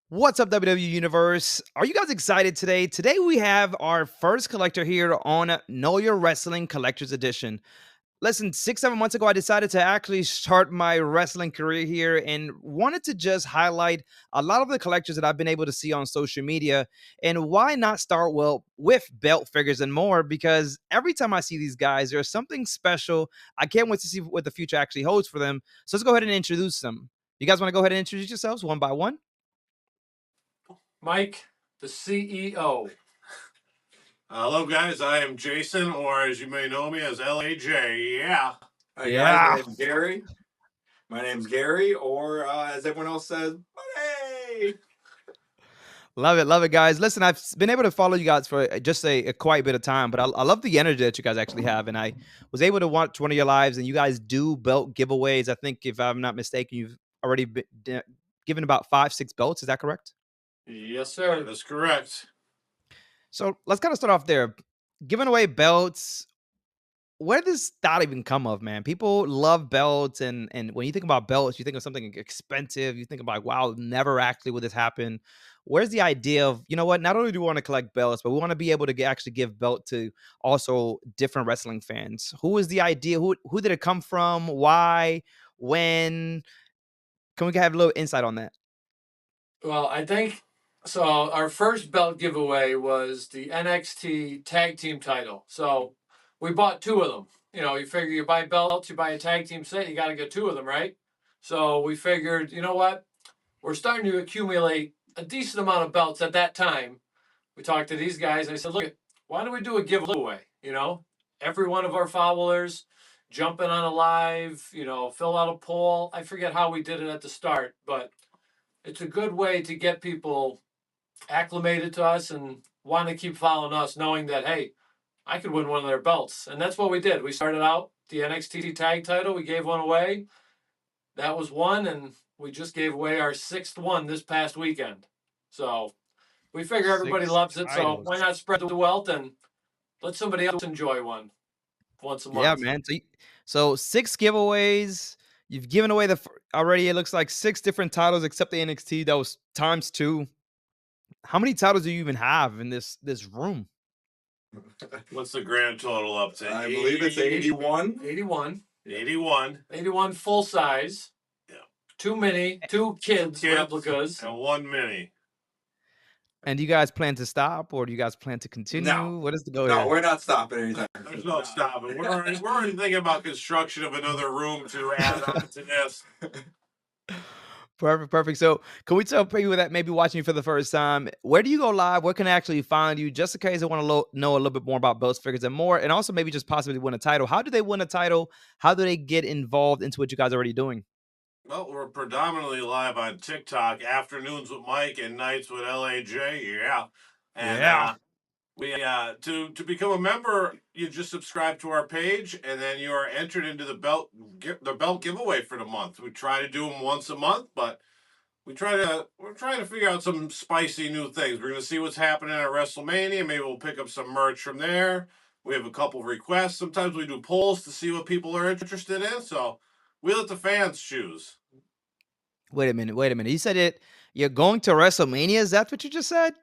What's up, WWE Universe? Are you guys excited today? Today we have our first collector here on Know Your Wrestling Collector's Edition. Listen, 6, 7 months ago, I decided to actually start my wrestling career here and wanted to just highlight a lot of the collectors that I've been able to see on social media. And why not start well with belt figures and more? Because every time I see these guys, there's something special. I can't wait to see what the future actually holds for them. So let's go ahead and introduce them. You guys want to go ahead and introduce yourselves one by one? Mike, the CEO. Hello, guys. I am Jason, or as you may know me as LAJ. Yeah. Hi guys, Yeah. my name's Gary. My name's Gary, or as everyone else says, Buddy. Love it, guys. Listen, I've been able to follow you guys for just a quite bit of time, but I love the energy that you guys actually have. And I was able to watch one of your lives, and you guys do belt giveaways. I think, if I'm not mistaken, you've already given about 5, 6 belts. Is that correct? Yes, sir. That's correct. So let's kind of start off there. Giving away belts, where does that even come of, man? People love belts, and when you think about belts, you think of something expensive. You think about, wow, never actually would this happen. Where's the idea of, you know what? Not only do we want to collect belts, but we want to be able to actually give belt to also different wrestling fans. Who was the idea? Who did it come from? Why? When? Can we have a little insight on that? Well, I think so. Our first belt giveaway was the NXT tag team title. So we bought two of them. You figure you buy belts, you buy a tag team set, you got to get two of them, right? So we figured, you know what? We're starting to accumulate a decent amount of belts at that time. We talked to these guys, and I said, look, why don't we do a giveaway? Every one of our followers jumping on a live, fill out a poll. I forget how we did it at the start, but it's a good way to get people acclimated to us and want to keep following us, knowing that, hey, I could win one of their belts. And that's what we did. We started out the NXT tag title. We gave one away. That was one. And we just gave away our sixth one this past weekend. So we figure everybody 6 loves it. So titles. why not spread the wealth and let somebody else enjoy one once a Yeah, month? man. So 6 giveaways. You've given away already. It looks like 6 different titles, except the NXT. That was times 2. How many titles do you even have in this room? What's the grand total up to? I believe it's 81. 81. 81. 81 full size. Yeah. 2 mini, 2 kids replicas. And 1 mini. And do you guys plan to stop, or do you guys plan to continue? No. What is the goal No, here? we're not stopping anytime. There's no stopping. We're already thinking about construction of another room to add on to this. Perfect, perfect. So, can we tell people that maybe watching you for the first time, where do you go live? Where can I actually find you? Just in case they want to know a little bit more about belts, figures, and more, and also maybe just possibly win a title. How do they win a title? How do they get involved into what you guys are already doing? Well, we're predominantly live on TikTok, afternoons with Mike and nights with LAJ. Yeah. And Yeah. we to become a member, you just subscribe to our page, and then you are entered into the belt giveaway for the month. We try to do them once a month, but we're trying to figure out some spicy new things. We're gonna see what's happening at WrestleMania. Maybe we'll pick up some merch from there. We have a couple of requests. Sometimes we do polls to see what people are interested in. So we let the fans choose. Wait a minute. Wait a minute. You said it. You're going to WrestleMania. Is that what you just said?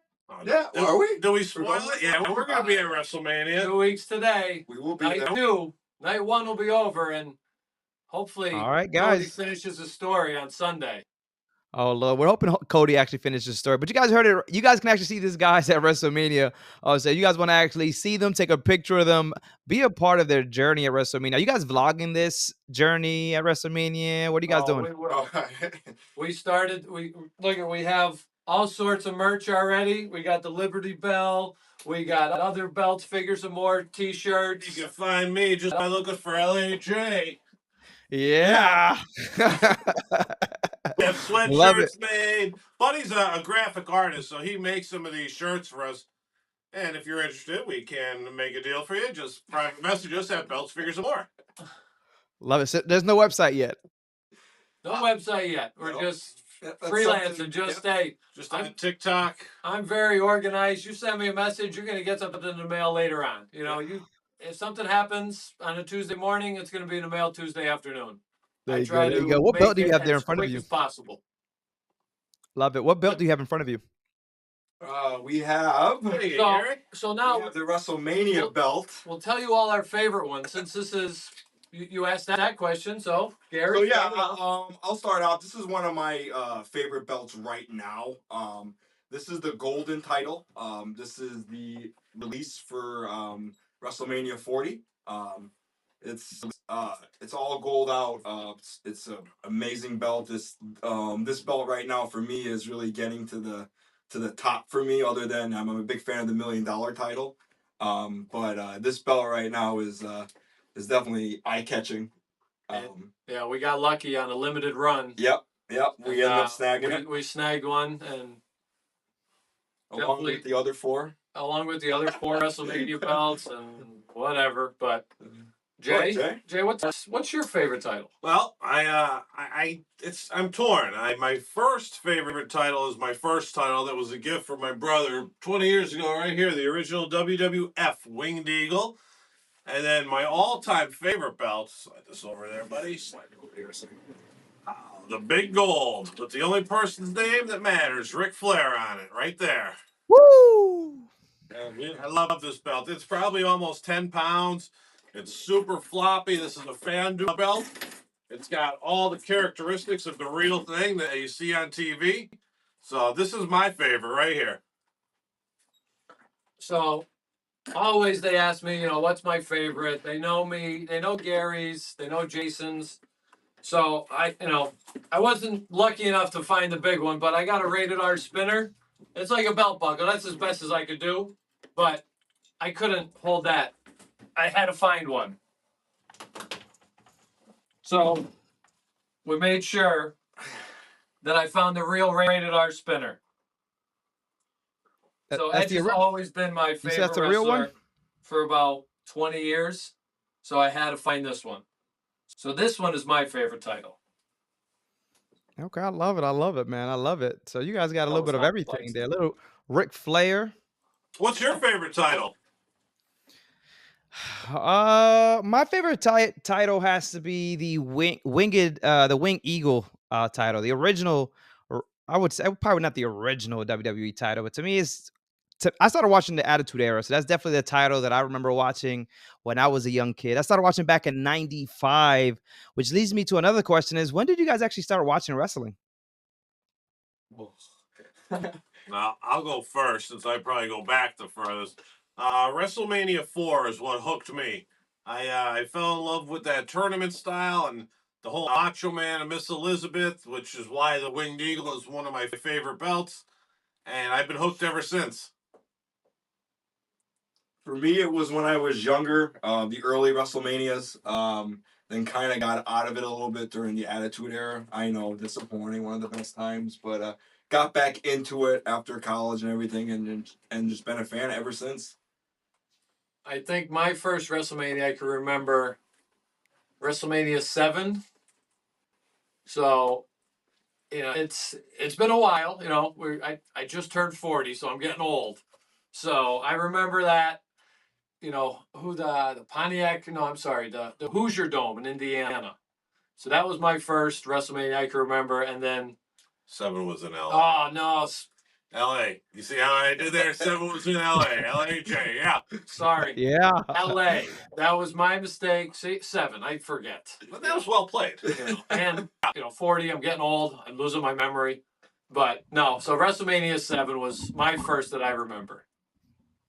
Yeah, are we? Do we spoil it? Yeah, we're gonna be at WrestleMania. 2 weeks today. We will be Night there. 2. Night 1 will be over, and hopefully All right, Cody guys. finishes the story on Sunday. Oh Lord, we're hoping Cody actually finishes the story. But you guys heard it. You guys can actually see these guys at WrestleMania. So you guys want to actually see them, take a picture of them, be a part of their journey at WrestleMania. Are you guys vlogging this journey at WrestleMania? What are you guys doing? We will. We started. We have all sorts of merch already. We got the Liberty Bell. We got other belts, figures, and more T-shirts. You can find me just by looking for LAJ. Yeah. We have Love it. sweatshirts made. Buddy's a graphic artist, so he makes some of these shirts for us. And if you're interested, we can make a deal for you. Just private message us at Belts, Figures, and More. Love it. So there's no website yet. No website yet. We're just That's freelancing. something- Just yeah. hey, Just on TikTok. I'm very organized. You send me a message, you're gonna get something in the mail later on. If something happens on a Tuesday morning, it's gonna be in the mail Tuesday afternoon. There I you try go. There you to go. What belt make do you it have there in as front of quick you? as possible. Love it. What belt do you have in front of you? We have Hey, So, Gary. so now the WrestleMania belt. we'll tell you all our favorite ones since this is you asked that question. So Gary, So yeah, start it off. I'll start off. This is one of my favorite belts right now. This is the golden title. This is the release for WrestleMania 40. It's all gold out. It's an amazing belt. This belt right now for me is really getting to the top for me. Other than I'm a big fan of the $1 million title. But this belt right now is definitely eye catching. Yeah, we got lucky on a limited run. Yep. We ended up snagging it We snagged one, and along with the other four. along with the other 4 WrestleMania belts and whatever. But Jay? Jay, what's your favorite title? Well, I'm torn. My first favorite title is my first title that was a gift from my brother 20 years ago, right here, the original WWF Winged Eagle. And then my all-time favorite belt, slide this over there, buddy. Slide it over here a second. The big gold, with the only person's name that matters, Ric Flair on it, right there. Woo! I love this belt. It's probably almost 10 pounds. It's super floppy. This is a fan belt. It's got all the characteristics of the real thing that you see on TV. So this is my favorite right here. So always they ask me, what's my favorite? They know me. They know Gary's. They know Jason's. So I wasn't lucky enough to find the big one, but I got a rated R spinner. It's like a belt buckle. That's as best as I could do, but I couldn't hold that. I had to find one. So we made sure that I found the real rated R spinner. So That's Edge has always been my favorite that's the real one? wrestler for about 20 years. So I had to find this one. So this one is my favorite title. Okay, I love it. I love it, man. I love it. So you guys got a little bit of Hot everything flags. there. A little Ric Flair. What's your favorite title? My favorite title has to be the Winged Eagle title. The original, I would say probably not the original WWE title, but to me, I started watching the Attitude Era, so that's definitely the title that I remember watching when I was a young kid. I started watching back in '95, which leads me to another question: is when did you guys actually start watching wrestling? Now, I'll go first since I probably go back the furthest. WrestleMania 4 is what hooked me. I fell in love with that tournament style and the whole Macho Man and Miss Elizabeth, which is why the Winged Eagle is one of my favorite belts. And I've been hooked ever since. For me, it was when I was younger, the early WrestleManias. Then kind of got out of it a little bit during the Attitude Era. I know, disappointing, one of the best times, but got back into it after college and everything, and just been a fan ever since. I think my first WrestleMania I can remember WrestleMania 7. So, it's been a while. I just turned 40, so I'm getting old. So I remember that. Who the Pontiac? No, I'm sorry, the Hoosier Dome in Indiana. So that was my first WrestleMania I can remember, and then 7 was in LA. oh no, LA. You see how I did there? 7 was in LA. LAJ, yeah. sorry, Yeah, L.A. That was my mistake. See, 7, I forget. But that was well played. And 40, I'm getting old. I'm losing my memory. But no, so WrestleMania 7 was my first that I remember.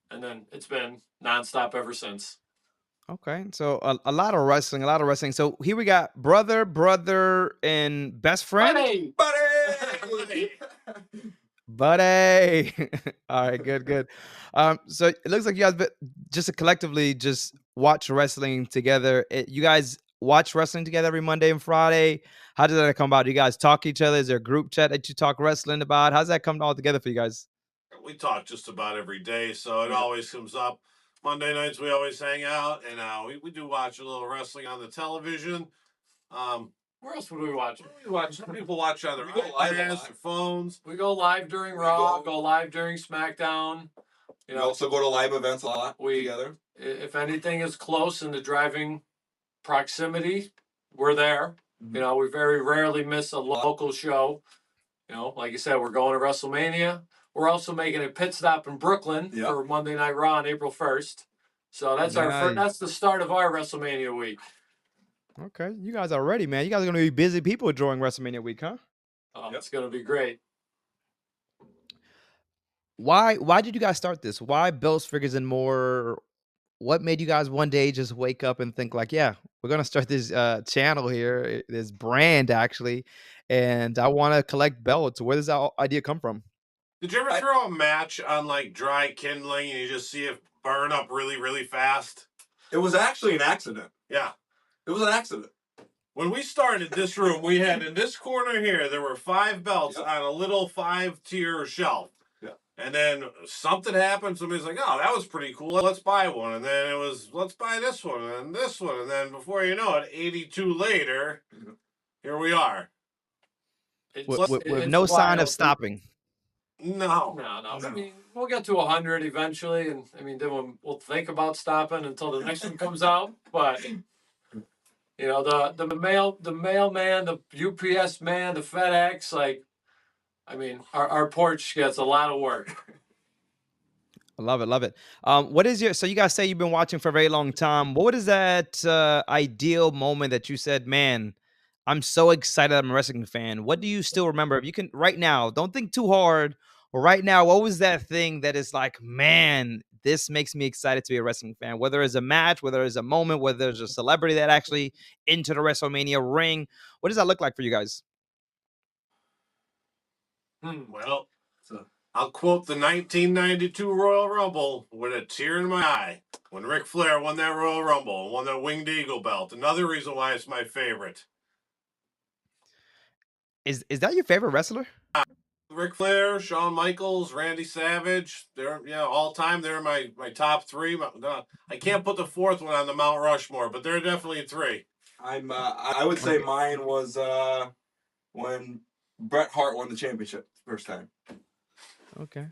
And then it's been nonstop ever since. Okay, so a lot of wrestling, a lot of wrestling. So here we got brother, and best friend, Buddy! Buddy! buddy. All right, good. So it looks like you guys just collectively just watch wrestling together. You guys watch wrestling together every Monday and Friday. How does that come about? Do you guys talk to each other? Is there a group chat that you talk wrestling about? How's that come all together for you guys? We talk just about every day, so it always comes up. Monday nights we always hang out, and we do watch a little wrestling on the television. Where else would we watch? Some people watch on their We go live a iPads, lot. their phones. We go live during Raw, go live during SmackDown. We also go to live events a lot together. If anything is close in the driving proximity, we're there. Mhm. We very rarely miss a local show. You know, like you said, we're going to WrestleMania. We're also making a pit stop in Brooklyn for Monday Night Raw on April 1st. So that's our first. Nice. That's the start of our WrestleMania week. Okay, you guys are ready, man. You guys are gonna be busy people during WrestleMania week, huh? Oh, it's going to be great. Why did you guys start this? Why Belts, Figures, and More? What made you guys one day just wake up and think like, yeah, we're gonna start this channel here, this brand actually, and I want to collect belts. Where does that idea come from? Did you ever throw a match on like dry kindling and you just see it burn up really, really fast? It was actually an accident. Yeah. It was an accident. When we started this room, we had in this corner here, there were 5 belts on a little 5-tier shelf. Yeah. And then something happened. Somebody's like, oh, that was pretty cool. Let's buy one. And then it was, let's buy this one and this one. And then before you know it, 82 later, here we are. With no sign of stopping. No. I mean, we'll get to 100 eventually, and I mean, then we'll think about stopping until the next one comes out. But you know, the mailman, the UPS man, the FedEx, like, I mean, our porch gets a lot of work. I love it, love it. What is your? So you guys say you've been watching for a very long time. What is that ideal moment that you said, man? I'm so excited. I'm a wrestling fan. What do you still remember? If you can, right now, don't think too hard. Or right now, what was that thing that is like, man, this makes me excited to be a wrestling fan? Whether it's a match, whether it's a moment, whether it's a celebrity that actually entered the WrestleMania ring. What does that look like for you guys? Well, I'll quote the 1992 Royal Rumble with a tear in my eye when Ric Flair won that Royal Rumble and won that Winged Eagle belt. Another reason why it's my favorite. Is that your favorite wrestler? Ric Flair, Shawn Michaels, Randy Savage. They're all time. They're my top 3. I can't put the 4th one on the Mount Rushmore, but they're definitely 3. I would say mine was when Bret Hart won the championship the first time. Okay.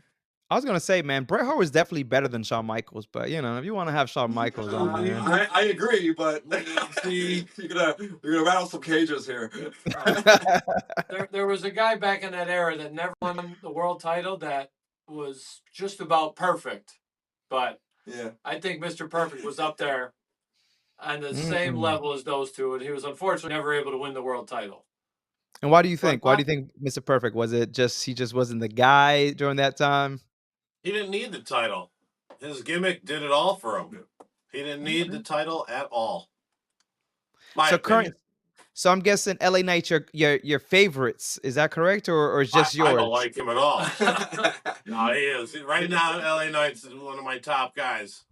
I was gonna say, man, Bret Hart was definitely better than Shawn Michaels, but you know, if you want to have Shawn Michaels on there, I agree, but see, you're gonna rattle some cages here. There was a guy back in that era that never won the world title that was just about perfect, but yeah, I think Mr. Perfect was up there on the same level as those two, and he was unfortunately never able to win the world title. And why do you think? Why do you think Mr. Perfect? Was it just he just wasn't the guy during that time? He didn't need the title. His gimmick did it all for him. He didn't need the title at all. My opinion. So I'm guessing LA Knight's your favorites. Is that correct, or is just yours? I don't like him at all. No, he is. Right now, LA Knight's one of my top guys.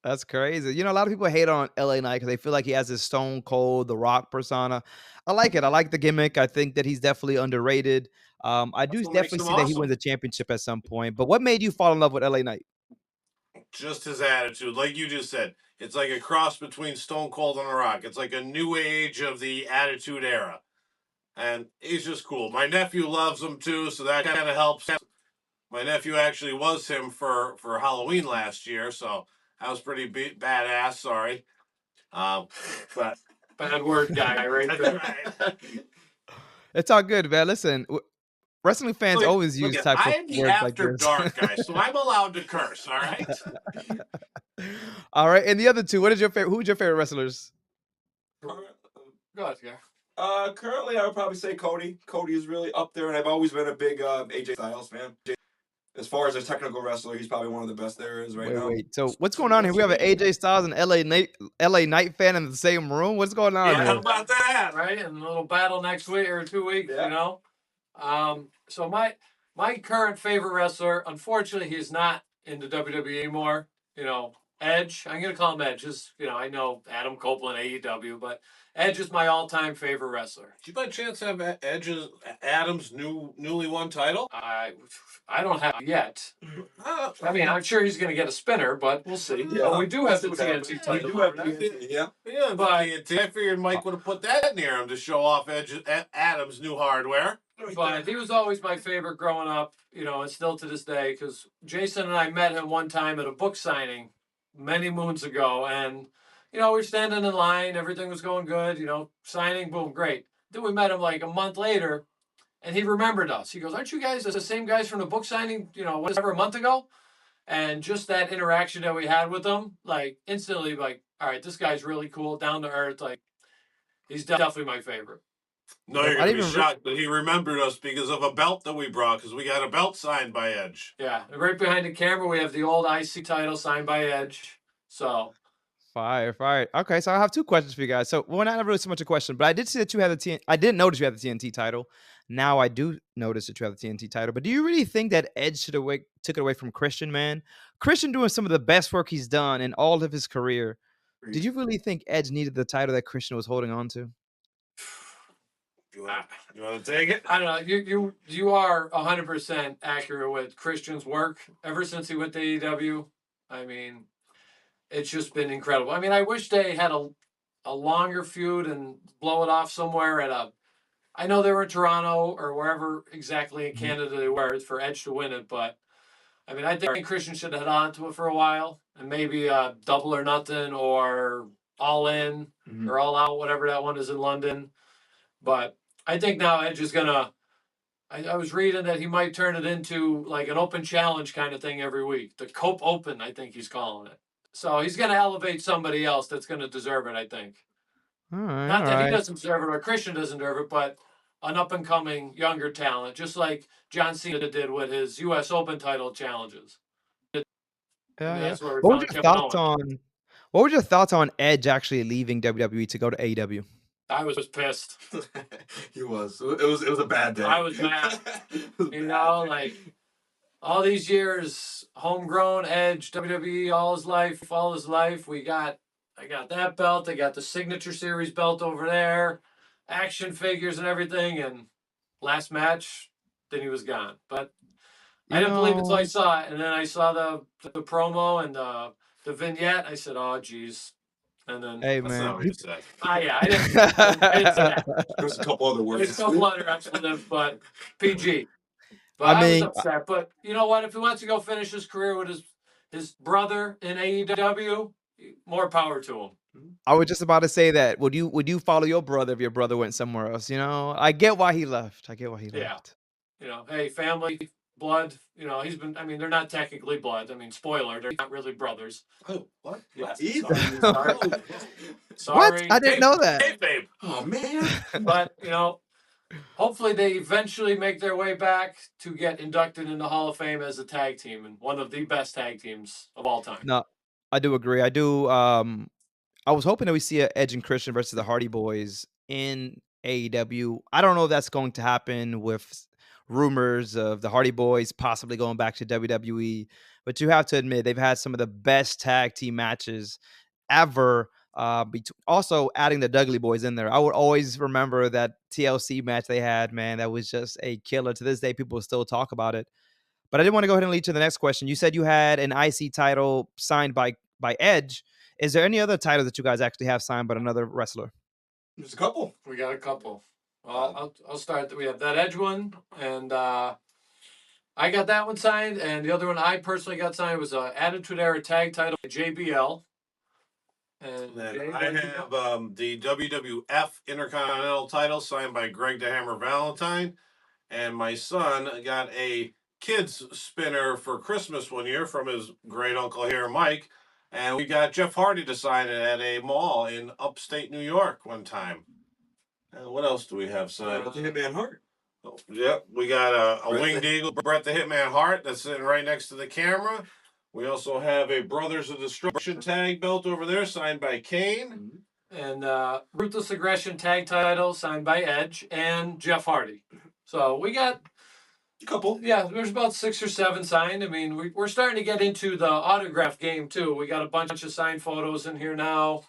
That's crazy. You know, a lot of people hate on LA Knight because they feel like he has this Stone Cold, The Rock persona. I like it. I like the gimmick. I think that he's definitely underrated. I do definitely see that he wins a championship at some point. But what made you fall in love with LA Knight? Just his attitude. Like you just said, it's like a cross between Stone Cold and The Rock. It's like a new age of the Attitude Era. And he's just cool. My nephew loves him too, so that kind of helps. My nephew actually was him for Halloween last year, so that was pretty badass. Sorry. But bad word guy right there. It's all good, man. Listen, wrestling fans always use types of words like this. I'm the after dark guy, so I'm allowed to curse. All right. All right, and the other two. What is your favorite? Who's your favorite wrestlers? Go ahead, yeah. Currently, I would probably say Cody. Cody is really up there, and I've always been a big AJ Styles fan. As far as a technical wrestler, he's probably one of the best there is right now. Wait. So what's going on here? We have an AJ Styles and LA Knight fan in the same room. What's going on here? How about that, right? And a little battle next week or 2 weeks, you know. So my current favorite wrestler, unfortunately, he's not in the WWE anymore. You know, Edge. I'm gonna call him Edge. Just, you know, I know Adam Copeland, AEW, but Edge is my all-time favorite wrestler. Do you by chance have Adam's newly won title? I don't have it yet. I mean, I'm sure he's going to get a spinner, but we'll see. Yeah, but we do have the TNT title. We do have TNT, yeah. But I figured Mike would have put that near him to show off Adam's new hardware. But he was always my favorite growing up, you know, and still to this day, because Jason and I met him one time at a book signing many moons ago, and you know, we were standing in line, everything was going good, you know, signing, boom, great. Then we met him like a month later, And he remembered us. He goes, "Aren't you guys the same guys from the book signing, whatever, a month ago?" And just that interaction that we had with him, like instantly, like, all right, this guy's really cool, down to earth. Like, he's definitely my favorite. No, Yep, you're I gonna didn't be even. shocked that he remembered us because of a belt that we brought. Because we got a belt signed by Edge. Yeah, and right behind the camera, we have the old IC title signed by Edge. So Fire, fire. Okay, so I have two questions for you guys. So, well, not really so much a question, but I did see that you had the TN. I didn't notice you had the TNT title. Now I do notice that you have the TNT title. But do you really think that Edge should have took it away from Christian, man? Christian doing some of the best work he's done in all of his career. Did you really think Edge needed the title that Christian was holding on to? You want to take it? I don't know. You are 100% accurate with Christian's work ever since he went to AEW. I mean, it's just been incredible. I mean, I wish they had a longer feud and blow it off somewhere at a. I know they were in Toronto or wherever exactly in Canada they were for Edge to win it, but I mean, I think Christian should have held on to it for a while and maybe Double or Nothing or All In or All Out, whatever that one is in London. But I think now Edge is gonna. I was reading that he might turn it into like an open challenge kind of thing every week. The Cope Open, I think he's calling it. So he's going to elevate somebody else that's going to deserve it, I think. All right, Not all that he right. doesn't deserve it or Christian doesn't deserve it, but an up and coming younger talent, just like John Cena did with his U.S. Open title challenges. Yeah, And yeah. that's where we What were found your Kevin thoughts Owens. on what were your thoughts on Edge actually leaving WWE to go to AEW? I was pissed. He was. It was a bad day. I was mad. Like all these years, homegrown Edge, WWE, all his life. I got that belt. I got the Signature Series belt over there, action figures and everything. And last match, then he was gone. But I You didn't believe it until I know, saw it, and then I saw the promo and the vignette. I said, "Oh, geez." And then, hey That's not man, what you said. yeah, I didn't say that. There's a couple other There's words. a couple other expletives, but PG. But I I was mean, upset. But you know what? If he wants to go finish his career with his brother in AEW, more power to him. I was just about to say that. Would you follow your brother if your brother went somewhere else? You know, I get why he left. I get why he Yeah. left. Hey, family, blood. He's been. I mean, they're not technically blood. I mean, spoiler, they're not really brothers. Oh, what? Yes. Sorry. What? I didn't know that. Hey, babe. Oh man. But hopefully they eventually make their way back to get inducted in the Hall of Fame as a tag team and one of the best tag teams of all time. No, I do agree. I do. I was hoping that we see a Edge and Christian versus the Hardy Boys in AEW. I don't know if that's going to happen with rumors of the Hardy Boys possibly going back to WWE, but you have to admit they've had some of the best tag team matches ever. Also adding the Dudley Boys in there, I would always remember that TLC match they had. Man, that was just a killer. To this day, people still talk about it. But I did want to go ahead and lead to the next question. You said you had an IC title signed by Edge. Is there any other title that you guys actually have signed by another wrestler? There's a couple. We got a couple. Well, I'll start. We have that Edge one, and I got that one signed, and the other one I personally got signed was Attitude Era Tag title by JBL. And Then I have the WWF Intercontinental title signed by Greg the Hammer Valentine. And my son got a kids spinner for Christmas one year from his great uncle here, Mike. And we got Jeff Hardy to sign it at a mall in upstate New York one time. And what else do we have signed? The Hitman Hart. Oh, yep, we got a Brett winged eagle, Brett the Hitman Hart, that's sitting right next to the camera. We also have a Brothers of Destruction tag belt over there, signed by Kane. And Ruthless Aggression tag title signed by Edge and Jeff Hardy. So we got a couple. Yeah, there's about 6 or 7 signed. I mean, we're starting to get into the autograph game too. We got a bunch of signed photos in here now.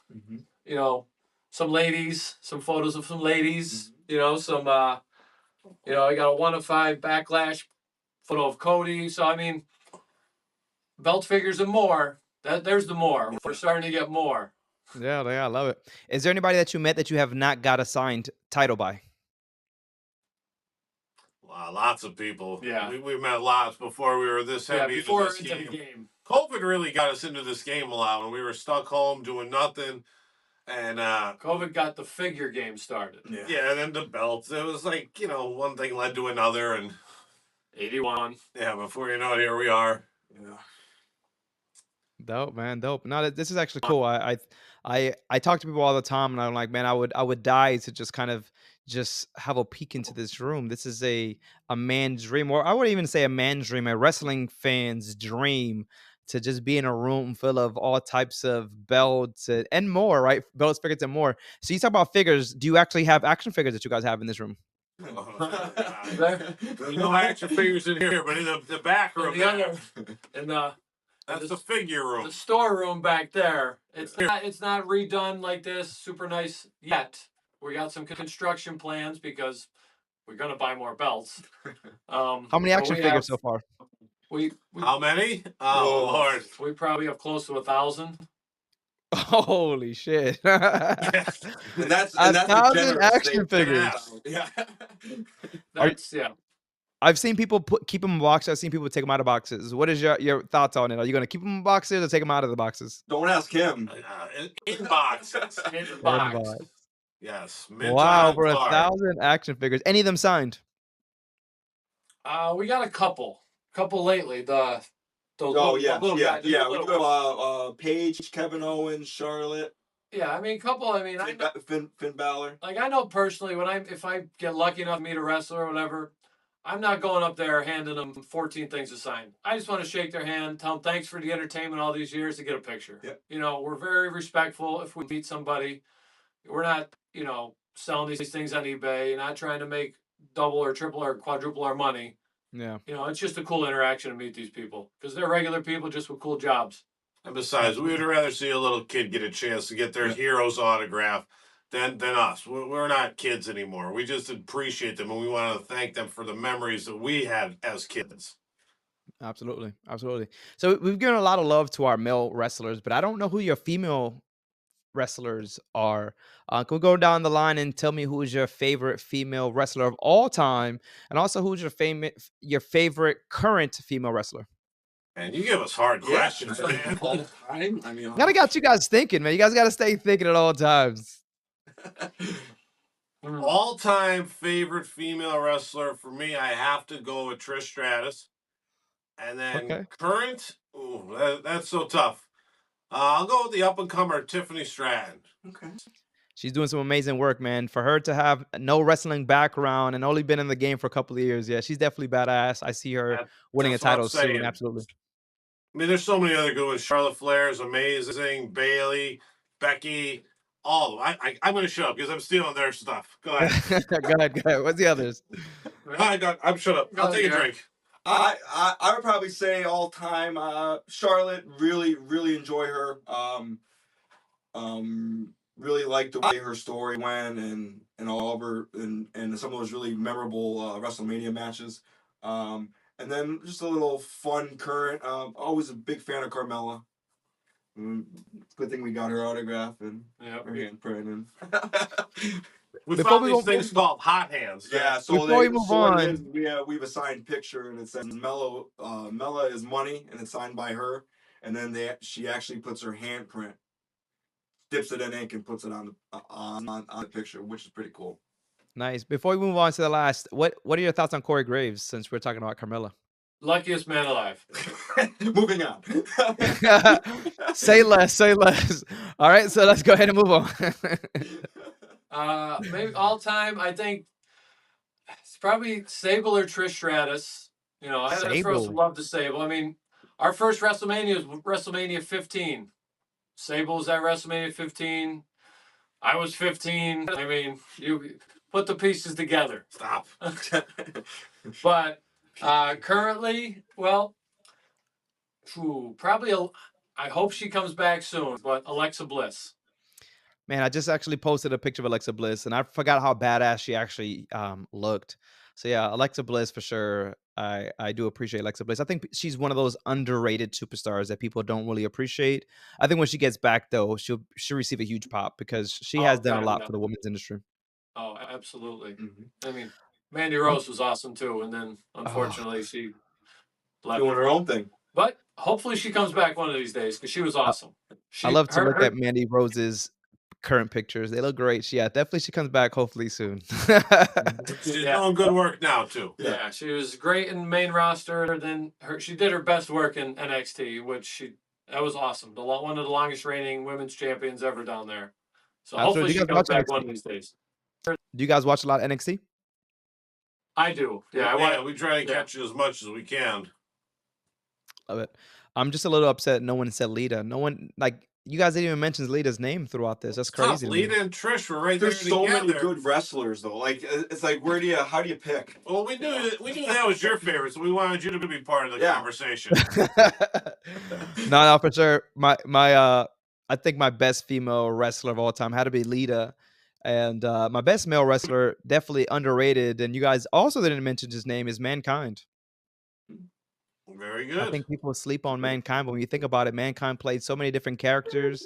Some ladies, some photos of some ladies. Some. I got a 1 of 5 backlash photo of Cody. So I mean, belt figures and more. There's the more. We're starting to get more. Yeah, I love it. Is there anybody that you met that you have not got a signed title by? Lots of people. Yeah. We met lots before we were this heavy into this game. COVID really got us into this game a lot when we were stuck home doing nothing. And COVID got the figure game started. yeah, and then the belts. It was like, one thing led to another, and 81. yeah, before you know it, here we are. Yeah. Dope, man, dope. No, this is actually cool. I talk to people all the time, and I'm like, man, I would die to just kind of just have a peek into this room. This is a man's dream, or I would even say a man's dream, a wrestling fan's dream, to just be in a room full of all types of belts and more, right? Belts, figures, and more. So you talk about figures. Do you actually have action figures that you guys have in this room? There's no action figures in here, but in the back room, In the that's the figure room. The storeroom back there. It's not redone like this, super nice yet. We got some construction plans because we're gonna buy more belts. How many action figures so far? How many? Oh Lord, we probably have close to 1,000. Holy shit! and that's a 1,000 action statement. figures. Yeah. Yeah. I've seen people keep them in boxes. I've seen people take them out of boxes. What is your thoughts on it? Are you going to keep them in boxes or take them out of the boxes? Don't ask him. In boxes. In box. Yes. Wow, over 1,000 action figures. Any of them signed? We got a couple lately. Those yeah. little guys, We do Paige, Kevin Owens, Charlotte. Yeah, I mean, a couple. I mean, Finn Balor. Like, I know personally if I get lucky enough to meet a wrestler or whatever, I'm not going up there handing them 14 things to sign. I just want to shake their hand, tell them thanks for the entertainment all these years, to get a picture. Yep. We're very respectful if we meet somebody. We're not, selling these things on eBay, not trying to make double or triple or quadruple our money. Yeah. It's just a cool interaction to meet these people because they're regular people just with cool jobs. And besides, we would rather see a little kid get a chance to get their hero's autograph than us. We're not kids anymore. We just appreciate them, and we want to thank them for the memories that we had as kids. Absolutely. Absolutely. So we've given a lot of love to our male wrestlers, but I don't know who your female wrestlers are. Can we go down the line and tell me who is your favorite female wrestler of all time, and also who's your favorite current female wrestler? And you give us hard questions, man. All time. I mean, Gotta got you guys thinking, man. You guys gotta stay thinking at all times. All-time favorite female wrestler for me, I have to go with Trish Stratus. And then current, that's so tough. I'll go with the up-and-comer Tiffany Stratton. Okay. She's doing some amazing work, man. For her to have no wrestling background and only been in the game for a couple of years, yeah, she's definitely badass. I see her winning a title soon. Absolutely. I mean, there's so many other good ones. Charlotte Flair is amazing. Bailey, Becky, all of them. I'm going to shut up because I'm stealing their stuff. Go ahead. Go ahead. What's the others? I'm shut up. I'll take a drink. I would probably say all time Charlotte. Really enjoy her. Really like the way her story went and all of her and some of those really memorable WrestleMania matches. And then just a little fun current. Always a big fan of Carmella. Good thing we got her autograph and her handprint. And we found these things called hot hands. Yeah, so before we move on, we have a signed picture and it says Mella is money and it's signed by her. And then she actually puts her handprint, dips it in ink and puts it on the picture, which is pretty cool. Nice. Before we move on to the last, what are your thoughts on Corey Graves since we're talking about Carmella? Luckiest man alive. Moving on. Say less. All right, so let's go ahead and move on. Maybe all time, I think it's probably Sable or Trish Stratus. I had to throw some love to Sable. I mean, our first WrestleMania was WrestleMania 15. Sable was at WrestleMania 15. I was 15. I mean, you put the pieces together. Stop. But currently, well, probably I hope she comes back soon, but Alexa Bliss. Man, I just actually posted a picture of Alexa Bliss, and I forgot how badass she actually looked. So yeah, Alexa Bliss for sure. I do appreciate Alexa Bliss. I think she's one of those underrated superstars that people don't really appreciate. I think when she gets back, though, she'll receive a huge pop because she has done a lot for the women's industry. Oh, absolutely. Mm-hmm. I mean, Mandy Rose was awesome too, and then unfortunately she left doing her own thing. But hopefully she comes back one of these days because she was awesome. I love to look at Mandy Rose's current pictures. They look great. Yeah, definitely she comes back hopefully soon. She's Yeah. doing good work now too. Yeah, she was great in main roster. Then she did her best work in NXT, that was awesome. One of the longest reigning women's champions ever down there. So hopefully Absolutely. Do she you guys comes watch back one NXT? of these days. Do you guys watch a lot of NXT? I do. Yeah, Yeah, we try to yeah. catch you as much as we can. Love it. I'm just a little upset no one said Lita. No one like you guys didn't even mention Lita's name throughout this. That's It's tough. crazy to me. Lita and Trish were right There's there so many together. good wrestlers though. Like it's like how do you pick? Well, we knew that was your favorite, so we wanted you to be part of the Yeah. conversation. No, for sure. I think my best female wrestler of all time had to be Lita. And my best male wrestler, definitely underrated, and you guys also didn't mention his name, is Mankind. Very I good. think people sleep on Mankind, but when you think about it, Mankind played so many different characters.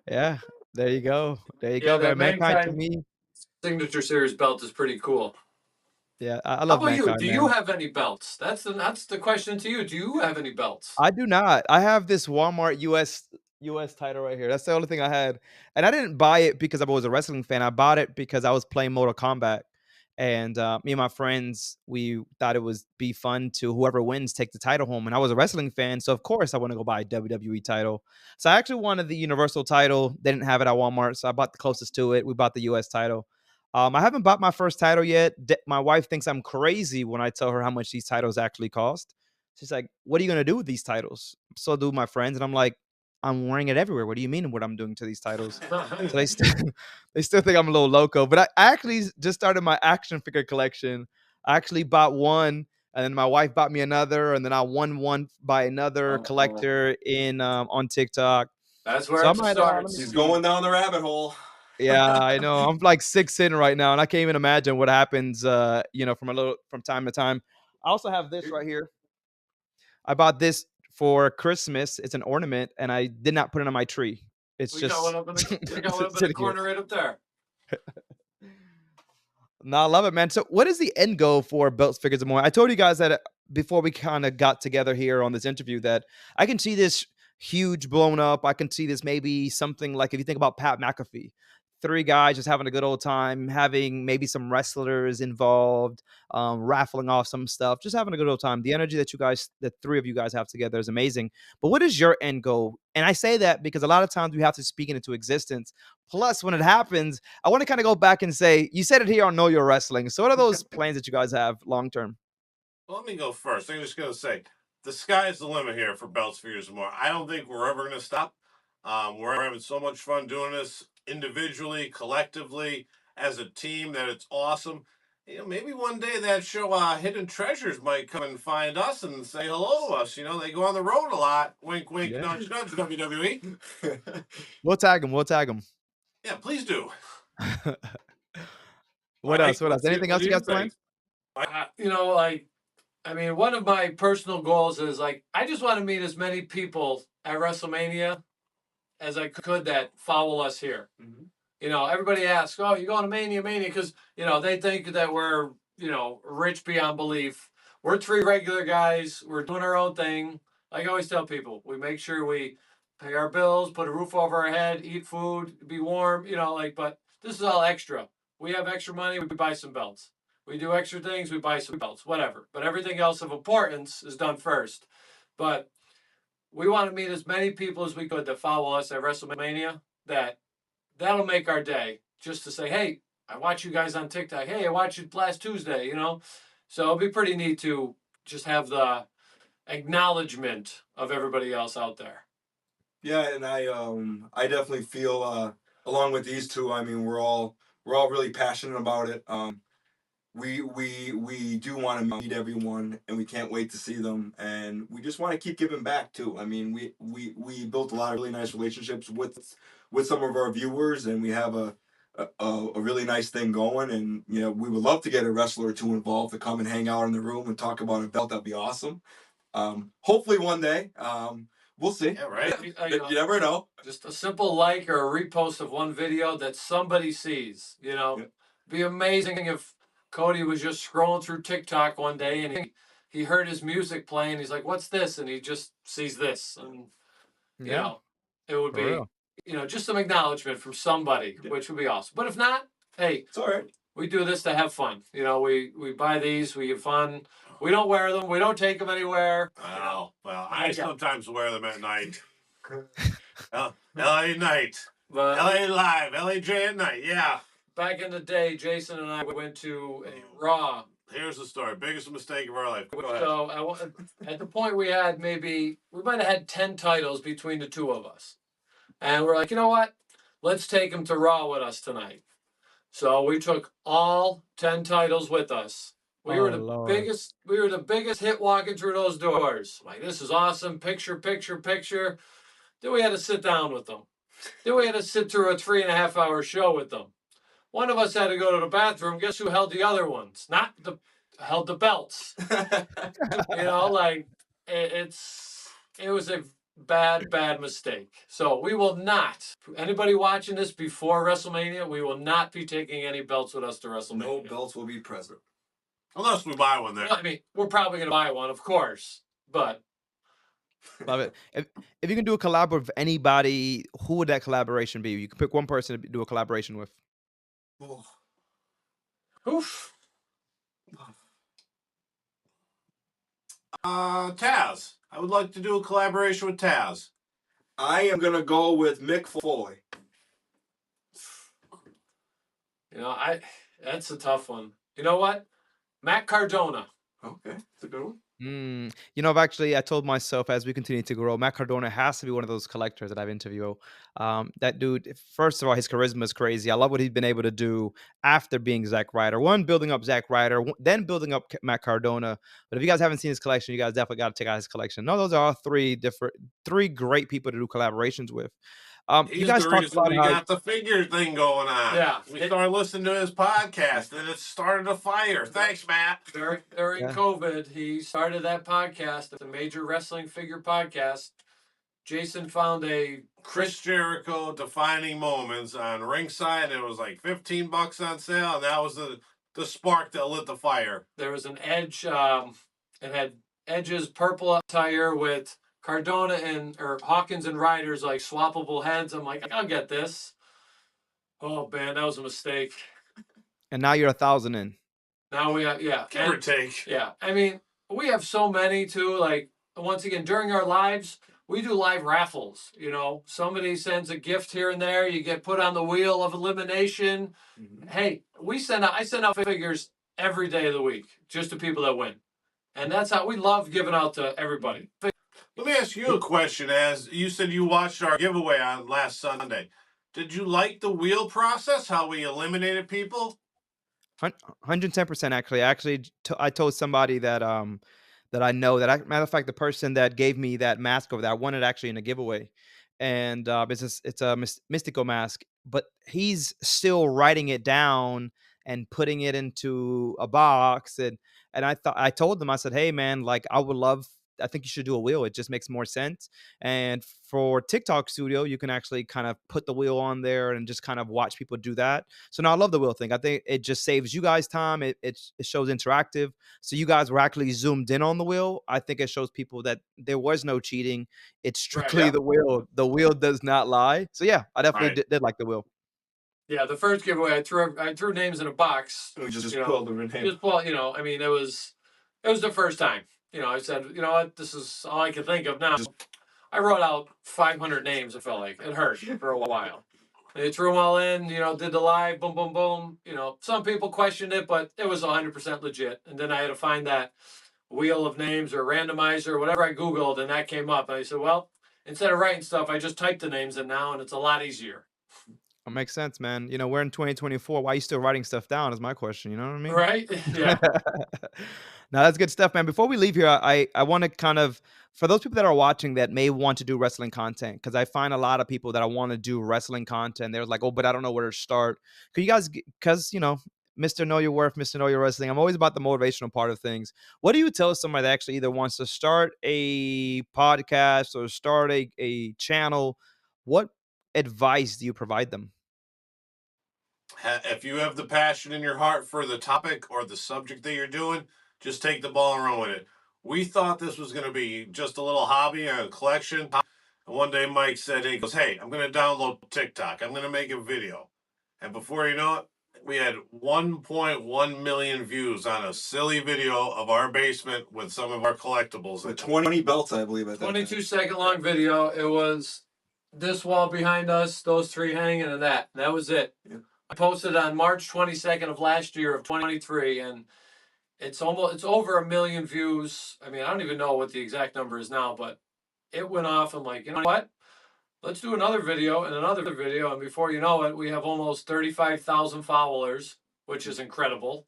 Yeah, there you go. There you Yeah, go, that man. Mankind to Mankind me, Signature Series belt is pretty cool. yeah, I How love about you? Mankind, Do you man. have any belts? That's the question to you. Do you have any belts? I do not. I have this Walmart US title right here. That's the only thing I had. And I didn't buy it because I was a wrestling fan. I bought it because I was playing Mortal Kombat. And me and my friends, we thought it was be fun to whoever wins take the title home. And I was a wrestling fan, so of course I want to go buy a WWE title. So I actually wanted the Universal title. They didn't have it at Walmart, so I bought the closest to it. We bought the US title. I haven't bought my first title yet. My wife thinks I'm crazy when I tell her how much these titles actually cost. She's like, "What are you gonna do with these titles?" So do my friends, and I'm like, "I'm wearing it everywhere. What do you mean? What I'm doing to these titles?" So they still they still think I'm a little loco. But I actually just started my action figure collection. I actually bought one, and then my wife bought me another, and then I won one by another Uh-oh. collector in on TikTok. That's So where I it might let me starts. She's see. going down the rabbit hole. Yeah, I know. I'm like 6 in right now, and I can't even imagine what happens. From time to time. I also have this right here. I bought this for Christmas. It's an ornament, and I did not put it on my tree. It's We got one just up in the sitting here. corner right up there. No, I love it, man. So, what is the end goal for Belts, Figures, and More? I told you guys that before we kind of got together here on this interview that I can see this huge blown up. I can see this maybe something like if you think about Pat McAfee, three guys just having a good old time, having maybe some wrestlers involved, raffling off some stuff, just having a good old time. The energy that the three of you guys have together is amazing. But what is your end goal? And I say that because a lot of times we have to speak it into existence. Plus, when it happens, I want to kind of go back and say, you said it here on Know Your Wrestling. So, what are those plans that you guys have long term? Well, let me go first. I'm just going to say the sky's the limit here for Belts, Figures, and More. I don't think we're ever going to stop. We're having so much fun doing this individually, collectively, as a team that it's awesome. Maybe one day that show Hidden Treasures might come and find us and say hello to us. They go on the road a lot. Wink, wink, Yeah. nudge, nudge, WWE. We'll tag them. We'll tag them. Yeah, please do. What else? What else? Anything What else do you you guys planned? think? I mean, one of my personal goals is I just want to meet as many people at WrestleMania as I could that follow us here. Mhm. Everybody asks, "Oh, you going to Mania, Mania?" Because they think that we're rich beyond belief. We're three regular guys. We're doing our own thing. Like I always tell people, we make sure we pay our bills, put a roof over our head, eat food, be warm. But this is all extra. We have extra money. We buy some belts. We do extra things. We buy some belts. Whatever. But everything else of importance is done first. But we want to meet as many people as we could to follow us at WrestleMania. That'll make our day. Just to say, hey, I watch you guys on TikTok. Hey, I watched you last Tuesday. So it'll be pretty neat to just have the acknowledgement of everybody else out there. Yeah, and I definitely feel along with these two. I mean, we're all really passionate about it. We do want to meet everyone, and we can't wait to see them, and we just want to keep giving back too. I mean, we built a lot of really nice relationships with some of our viewers, and we have a really nice thing going. And we would love to get a wrestler or two involved to come and hang out in the room and talk about a belt. That'd be awesome. Hopefully one day. We'll see. Yeah, right. You never know. Just a simple like or a repost of one video that somebody sees. Be amazing if Cody was just scrolling through TikTok one day and he heard his music playing. He's like, "What's this?" And he just sees this, and Yeah, it would for be real. just some acknowledgement from somebody, which would be awesome. But if not, hey, It's all right. we do this to have fun. We buy these, we have fun. We don't wear them, we don't take them anywhere. Well, I sometimes wear them at night. LA Night, But LA Live, LAJ at night. Yeah. back in the day, Jason and I went to a Raw. Here's the story. Biggest mistake of our life. Go ahead. So at the point we might have had 10 titles between the two of us. And we're like, you know what? Let's take them to Raw with us tonight. So we took all 10 titles with us. We were the biggest hit walking through those doors. Like, this is awesome. Picture, picture, picture. Then we had to sit down with them. Then we had to sit through a 3.5-hour show with them. One of us had to go to the bathroom. Guess who held the other ones? Held the belts. Like it was a bad mistake. So we will not. Anybody watching this before WrestleMania, we will not be taking any belts with us to WrestleMania. No belts will be present. Unless we buy one there. I mean, we're probably going to buy one, of course, but. Love it. If you can do a collab with anybody, who would that collaboration be? You can pick one person to do a collaboration with. Oh. Oof. Taz. I would like to do a collaboration with Taz. I am gonna go with Mick Foley. That's a tough one. You know what? Matt Cardona. Okay, that's a good one. I told myself as we continue to grow, Matt Cardona has to be one of those collectors that I've interviewed. That dude, first of all, his charisma is crazy. I love what he's been able to do after being Zack Ryder. One, building up Zack Ryder, then building up Matt Cardona. But if you guys haven't seen his collection, you guys definitely got to check out his collection. No, those are all three great people to do collaborations with. He's you guys the talked reason about we how got the figure thing going on. Yeah. We started listening to his podcast, and it started a fire. Thanks, Matt. During COVID, he started that podcast, the Major Wrestling Figure Podcast. Jason found a Chris Jericho defining moments on Ringside. It was like $15 on sale, and that was the spark that lit the fire. There was an Edge. It had Edge's purple attire with Cardona or Hawkins and Ryder's like swappable heads. I'm like, I'll get this. Oh man, that was a mistake. And now you're 1,000 in. Now we have give or take. Yeah, I mean, we have so many too. Like, once again, during our lives, we do live raffles. Somebody sends a gift here and there. You get put on the wheel of elimination. Mm-hmm. Hey, I send out figures every day of the week just to people that win, and that's how we love giving out to everybody. Let me ask you a question. As you said, you watched our giveaway on last Sunday. Did you like the wheel process? How we eliminated people? 110% actually. I told somebody that that I know matter of fact, the person that gave me that mask over there, I won it actually in a giveaway, and it's a Mystico mask, but he's still writing it down and putting it into a box, and I told them, I said, hey man, like I think you should do a wheel. It just makes more sense. And for TikTok Studio, you can actually kind of put the wheel on there and just kind of watch people do that. So now I love the wheel thing. I think it just saves you guys time. It shows interactive. So you guys were actually zoomed in on the wheel. I think it shows people that there was no cheating. It's strictly the wheel. The wheel does not lie. So yeah, I definitely did like the wheel. Yeah, the first giveaway, I threw names in a box. We just pulled the name. Just pull, I mean, it was the first time. I said, you know what, this is all I can think of now. I wrote out 500 names, it felt like. It hurt for a while. They threw them all in, did the live, boom, boom, boom. Some people questioned it, but it was 100% legit. And then I had to find that wheel of names or randomizer or whatever I Googled, and that came up. And I said, well, instead of writing stuff, I just typed the names in now, and it's a lot easier. It makes sense, man. We're in 2024. Why are you still writing stuff down is my question. You know what I mean? Right? Yeah. Now, that's good stuff, man. Before we leave here, I want to kind of, for those people that are watching that may want to do wrestling content, because I find a lot of people that I want to do wrestling content. They're like, oh, but I don't know where to start. Could you guys, because, Mr. Know Your Worth, Mr. Know Your Wrestling, I'm always about the motivational part of things. What do you tell somebody that actually either wants to start a podcast or start a channel? What advice do you provide them? If you have the passion in your heart for the topic or the subject that you're doing, just take the ball and run with it. We thought this was going to be just a little hobby, a collection. And one day Mike said, he goes, "Hey, I'm going to download TikTok. I'm going to make a video." And before you know it, we had 1.1 million views on a silly video of our basement with some of our collectibles. With 20 belts, I believe, at that 22-second long video. It was this wall behind us, those three hanging, and that. That was it. Yeah. I posted on March 22nd of last year of 23, and it's over 1 million views. I mean, I don't even know what the exact number is now, but it went off. I'm like, you know what? Let's do another video and another video, and before you know it, we have almost 35,000 followers, which is incredible.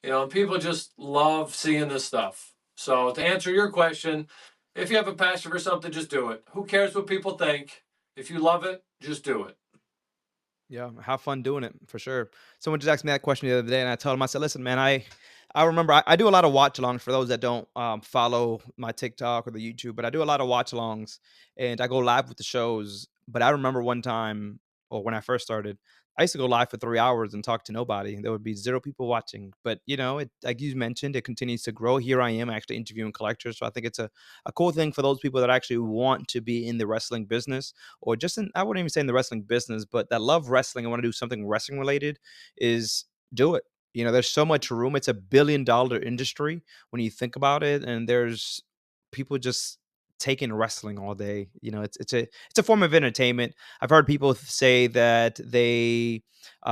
You know, and people just love seeing this stuff. So to answer your question, if you have a passion for something, just do it. Who cares what people think? If you love it, just do it. Yeah, have fun doing it for sure. Someone just asked me that question the other day, and I told him, I said, "Listen, man, I remember I do a lot of watch alongs for those that don't follow my TikTok or the YouTube, but I do a lot of watch alongs, and I go live with the shows. But I remember one time, or when I first started, I used to go live for 3 hours and talk to nobody. There would be zero people watching. But you know, it like you mentioned, it continues to grow. Here I am actually interviewing collectors, so I think it's a cool thing for those people that actually want to be in the wrestling business or just in, I wouldn't even say in the wrestling business, but that love wrestling and want to do something wrestling related is do it. You know, there's so much room. It's $1 billion industry when you think about it, and there's people just taking wrestling all day. You know, it's a form of entertainment. I've heard people say that they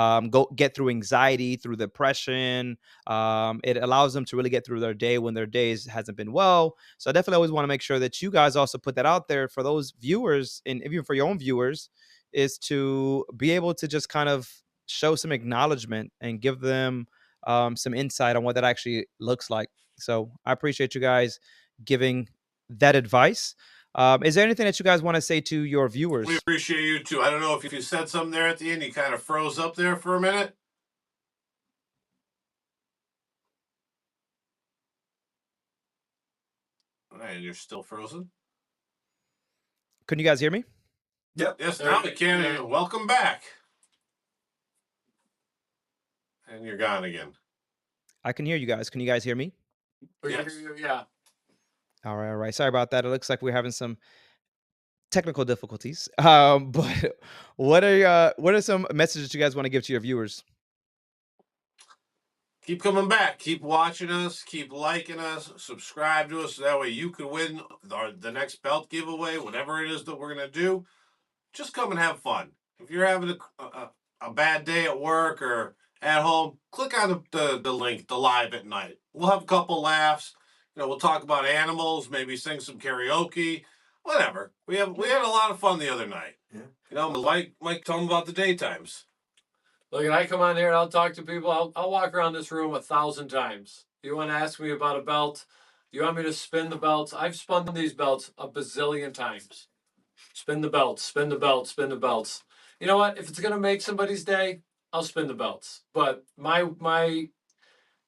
go get through anxiety, through depression. It allows them to really get through their day when their days hasn't been well. So I definitely always want to make sure that you guys also put that out there for those viewers, and even for your own viewers, is to be able to just kind of show some acknowledgement and give them some insight on what that actually looks like. So I appreciate you guys giving that advice. Is there anything that you guys want to say to your We viewers? appreciate you too. I don't know if you said something there at the end. You kind of froze up there for a minute. And you're still frozen. Can you guys hear me? Yep. Yes, now we can. Yeah. Welcome back. And you're gone again. I can hear you guys. Can you guys hear me? We can Yes. hear you, yeah. All right, all right. Sorry about that. It looks like we're having some technical difficulties. But what are some messages you guys want to give to your viewers? Keep coming back. Keep watching us. Keep liking us. Subscribe to us. So that way you can win the next belt giveaway, whatever it is that we're going to do. Just come and have fun. If you're having a bad day at work or at home, click on the link, the live at night. We'll have a couple laughs. You know, we'll talk about animals, maybe sing some karaoke, whatever. We had a lot of fun the other night. Yeah. You know, Mike told them about the daytimes. Look, and I come on here and I'll talk to people. I'll walk around this room 1,000 times. You want to ask me about a belt? You want me to spin the belts? I've spun these belts a bazillion times. Spin the belts, spin the belts, spin the belts. You know what? If it's gonna make somebody's day, I'll spin the belts. But my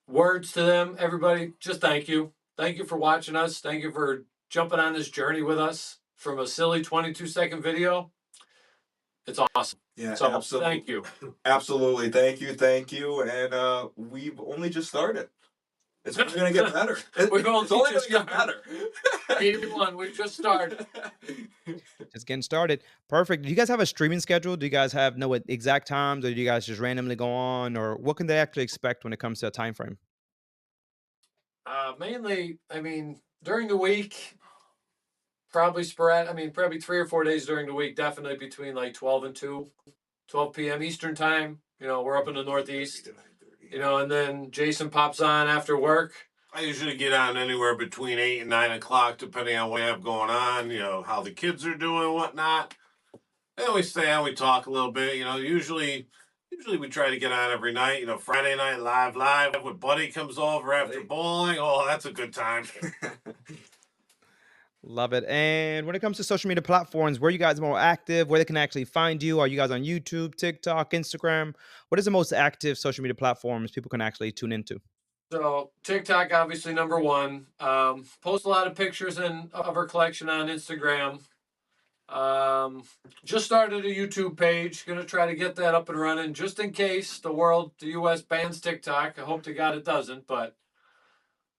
words to them, everybody, just thank you. Thank you for watching us. Thank you for jumping on this journey with us from a silly 22-second video. It's awesome. Yeah, So absolutely. thank you. Absolutely. Thank you. And we've only just started. It's only going to get better. We've only It's only going just to get better. 81, we just started. Just getting started. Perfect. Do you guys have a streaming schedule? Do you guys have know what exact times, or do you guys just randomly go on, or what can they actually expect when it comes to a time frame? Mainly, I mean, during the week, probably sporadic. I mean, probably 3 or 4 days during the week, definitely between like 12 and 2, 12 p.m. Eastern time. You know, we're up in the Northeast. You know, and then Jason pops on after work. I usually get on anywhere between 8 and 9 o'clock, depending on what I have going on, you know, how the kids are doing, whatnot. And we stay on, we talk a little bit, you know, usually we try to get on every night, you know, Friday night live when Buddy comes over after bowling. Oh, that's a good time. Love it. And when it comes to social media platforms, where you guys more active, where they can actually find you? Are you guys on YouTube, TikTok, Instagram? What is the most active social media platforms people can actually tune into? So TikTok, obviously number one. Post a lot of pictures of our collection on Instagram. Just started a YouTube page. Gonna try to get that up and running, just in case the U.S. bans TikTok. I hope to God it doesn't. But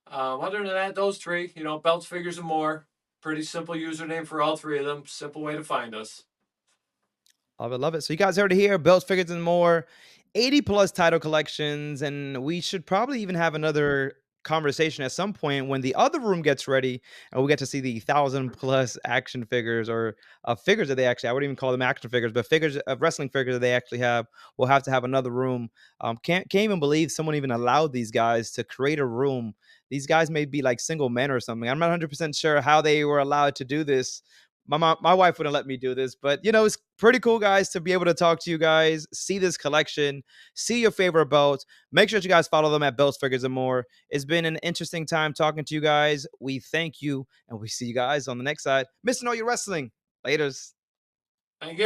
other than that, those three, you know, belts, figures, and more. Pretty simple username for all three of them. Simple way to find us. Love it, love it. So you guys heard it here, belts, figures, and more. 80 plus title collections, and we should probably even have another conversation at some point when the other room gets ready and we get to see the 1,000 plus action figures or figures that they actually, I wouldn't even call them action figures, but figures of wrestling figures that they actually have. We'll have to have another room. Can't even believe someone even allowed these guys to create a room. These guys may be like single men or something. I'm not 100% sure how they were allowed to do this. My wife wouldn't let me do this, but it's pretty cool, guys, to be able to talk to you guys, see this collection, see your favorite belts. Make sure that you guys follow them at Belts, Figures, and More. It's been an interesting time talking to you guys. We thank you, and we see you guys on the next side. Missing all your wrestling. Laters. Thank you.